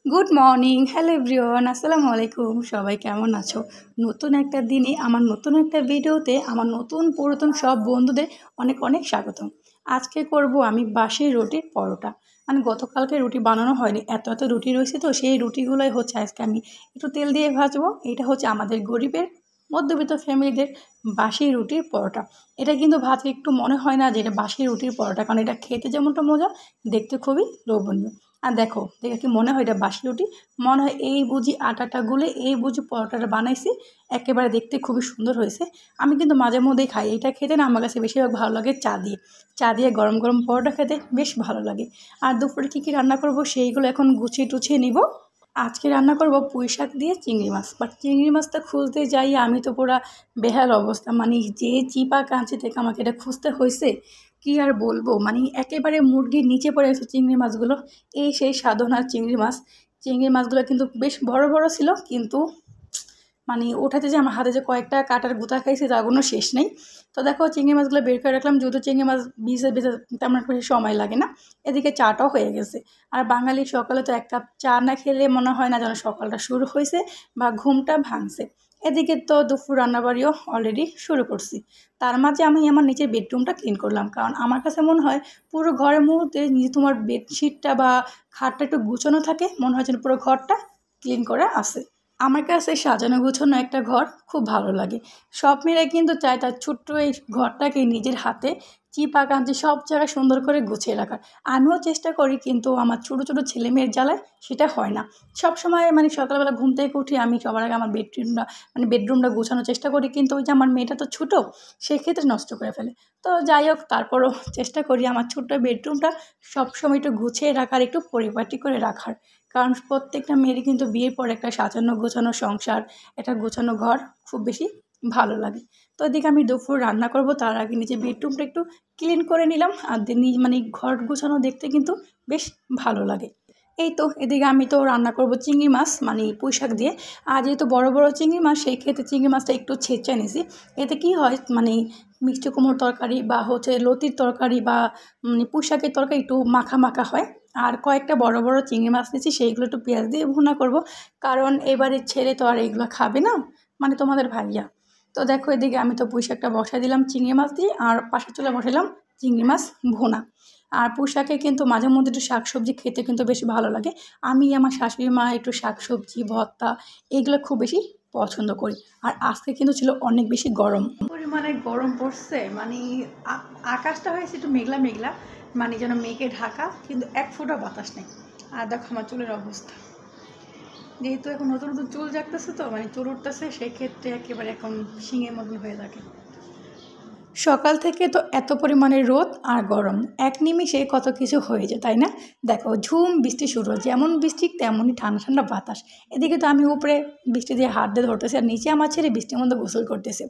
Good morning, hello everyone, আসসালামু আলাইকুম। সবাই কেমন আছো? নতুন একটা দিনে আমার নতুন একটা ভিডিওতে আমার নতুন পুরাতন সব বন্ধুদের অনেক অনেক স্বাগতম। আজকে করব আমি বাসি রুটির পরোটা। মানে গতকালকে রুটি বানানো হয়নি, এত এত রুটি রয়েছে, তো সেই রুটিগুলোই হচ্ছে আজকে আমি একটু তেল দিয়ে ভাজবো। এটা হচ্ছে আমাদের গরিবের মধ্যবিত্ত ফ্যামিলিদের বাসি রুটির পরোটা। এটা কিন্তু ভাতে একটু মনে হয় না যে এটা বাসি রুটির পরোটা, কারণ এটা খেতে যেমনটা মজা, দেখতে খুবই লোভনীয়। আর দেখো দেখে কি মনে হয় এটা বাসি রুটি? মনে হয় এই বুঝি আটাটা গুলে এই বুঝি পরোটাটা বানাইছি। একেবারে দেখতে খুবই সুন্দর হয়েছে। আমি কিন্তু মাঝে মধ্যেই খাই এটা, খেতে না আমার কাছে বেশিরভাগ ভালো লাগে চা দিয়ে। চা দিয়ে গরম গরম পরোটা খেতে বেশ ভালো লাগে। আর দুপুরে কী কী রান্না করব সেইগুলো এখন গুছিয়ে টুছিয়ে নিব। আজকে রান্না করব পুঁই শাক দিয়ে চিংড়ি মাছ। বাট চিংড়ি মাছটা খুঁজতে যাই আমি তো পুরা বেহাল অবস্থা, মানে যে চিপা কাঁচি থেকে আমাকে এটা খুঁজতে হয়েছে কি আর বলবো। মানে একেবারে মুরগির নিচে পড়ে গেছে চিংড়ি মাছগুলো। এই সেই সাধনার চিংড়ি মাছ। চিংড়ি মাছগুলো কিন্তু বেশ বড় বড় ছিল, কিন্তু মানে ওঠাতে যে আমার হাতে যে কয়েকটা কাটার গুঁতা খাইছে তার কোনো শেষ নেই। তো দেখো চিংড়ি মাছগুলো বের করে রাখলাম, যেহেতু চিংড়ি মাছ ভিজে ভেজে তেমন একটা বেশি সময় লাগে না। এদিকে চাটাও হয়ে গেছে। আর বাঙালি সকালে তো এক কাপ চা না খেলে মনে হয় না যেন সকালটা শুরু হয়েছে বা ঘুমটা ভাঙছে। এদিকে তো দুপুর রান্নাবাড়িও অলরেডি শুরু করছি। তার মাঝে আমি আমার নিচের বেডরুমটা ক্লিন করলাম, কারণ আমার কাছে মনে হয় পুরো ঘরের মধ্যে নিজে তোমার বেডশিটটা বা খাটটা একটু গুছানো থাকে, মনে হয় যেন পুরো ঘরটা ক্লিন করে আসে। আমার কাছে সাজানো গোছানো একটা ঘর খুব ভালো লাগে। সব মেয়েরা কিন্তু চায় তার ছোট্ট এই ঘরটাকে নিজের হাতে চিপা কাঁচি সব জায়গায় সুন্দর করে গুছিয়ে রাখার। আমিও চেষ্টা করি, কিন্তু আমার ছোটো ছোটো ছেলে মেয়ের জ্বালায় সেটা হয় না। সব সময় মানে সকালবেলা ঘুম থেকে উঠি আমি সবার আগে আমার বেডরুমটা গোছানোর চেষ্টা করি, কিন্তু ওই যে আমার মেয়েটা তো ছোটো, সেক্ষেত্রে নষ্ট করে ফেলে। তো যাই হোক, তারপরও চেষ্টা করি আমার ছোট্ট বেডরুমটা সবসময় একটু গুছিয়ে রাখার, একটু পরিপাটি করে রাখার। কারণ প্রত্যেকটা মেয়েরই কিন্তু বিয়ের পর একটা সাজানো গোছানো সংসার, একটা গোছানো ঘর খুব বেশি ভালো লাগে। তো এদিকে আমি দুপুর রান্না করব, তার আগে নিজে বেডরুমটা একটু ক্লিন করে নিলাম। আর মানে ঘর গোছানো দেখতে কিন্তু বেশ ভালো লাগে। এই তো এদিকে আমি তো রান্না করব চিংড়ি মাছ, মানে পুঁই শাক দিয়ে। আর যেহেতু বড় বড় চিংড়ি মাছ, সেই ক্ষেত্রে চিংড়ি মাছটা একটু ছেঁচে নিয়েছি। এতে কি হয়, মানে মিষ্টি কুমড়োর তরকারি বা হচ্ছে লতির তরকারি বা পুঁই শাকের তরকারি একটু মাখা মাখা হয়। আর কয়েকটা বড় বড় চিংড়ি মাছ নিয়েছি, সেইগুলো একটু পেঁয়াজ দিয়ে ভুনা করব, কারণ এবারের ছেলে তো আর এইগুলো খাবে না, মানে তোমাদের ভাইয়া। তো দেখো এদিকে আমি তো পুঁই শাকটা বসাই দিলাম চিংড়ি মাছ দিয়ে, আর পাশের চুলা বসাইলাম চিংড়ি মাছ ভুনা। আর পুঁই শাকে কিন্তু মাঝে মধ্যে একটু শাক সবজি খেতে কিন্তু বেশ ভালো লাগে। আমি আমার শাশুড়ি মা একটু শাক সবজি ভর্তা এগুলো খুব বেশি পছন্দ করি। আর আজকে কিন্তু ছিল অনেক বেশি গরম, পরিমাণে গরম পড়ছে, মানে আকাশটা হয়েছে একটু মেঘলা মেঘলা, মানে যেন মেঘে ঢাকা, কিন্তু এক ফোঁটা বাতাস নেই। আর দেখো আমার চুলের অবস্থা, যেহেতু এখন নতুন নতুন চুল জাগতেছে, তো মানে চুল উঠতেছে, সেই ক্ষেত্রে একেবারে এখন শিঙের মতন হয়ে থাকে। সকাল থেকে তো এত পরিমাণে রোদ আর গরম, এক নিমিষে কত কিছু হয়ে যায়, তাই না? দেখো ঝুম বৃষ্টি শুরু, যেমন বৃষ্টি তেমনই ঠান্ডা ঠান্ডা বাতাস। এদিকে তো আমি উপরে বৃষ্টি দিয়ে হাত দিয়ে ধরতেছি, আর নিচে আমার ছেলে বৃষ্টির মধ্যে গোসল করতেছে।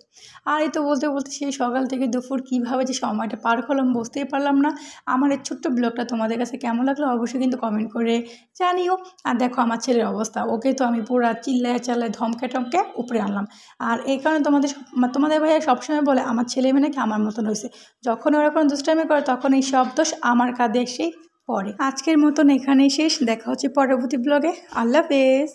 আর এই তো বলতে বলতে সেই সকাল থেকে দুপুর কীভাবে যে সময়টা পার করলাম বুঝতেই পারলাম না। আমার এই ছোট্ট ব্লগটা তোমাদের কাছে কেমন লাগলো অবশ্যই কিন্তু কমেন্ট করে জানিও। আর দেখো আমার ছেলের অবস্থা, ওকে তো আমি পুরো চিল্লায় চাল্লায় ধমকে টমকে উপরে আনলাম। আর এই কারণে তোমাদের ভাইয়া সবসময় বলে আমার ছেলে মেয়ে নাকি আমার মতন হয়েছে। যখন ওরা কোনো দুষ্টামি করে তখন এই সব দোষ আমার কাঁধে এসেই পড়ে। আজকের মতন এখানেই শেষ, দেখা হচ্ছে পরবর্তী ব্লগে। আল্লাহ হাফেজ।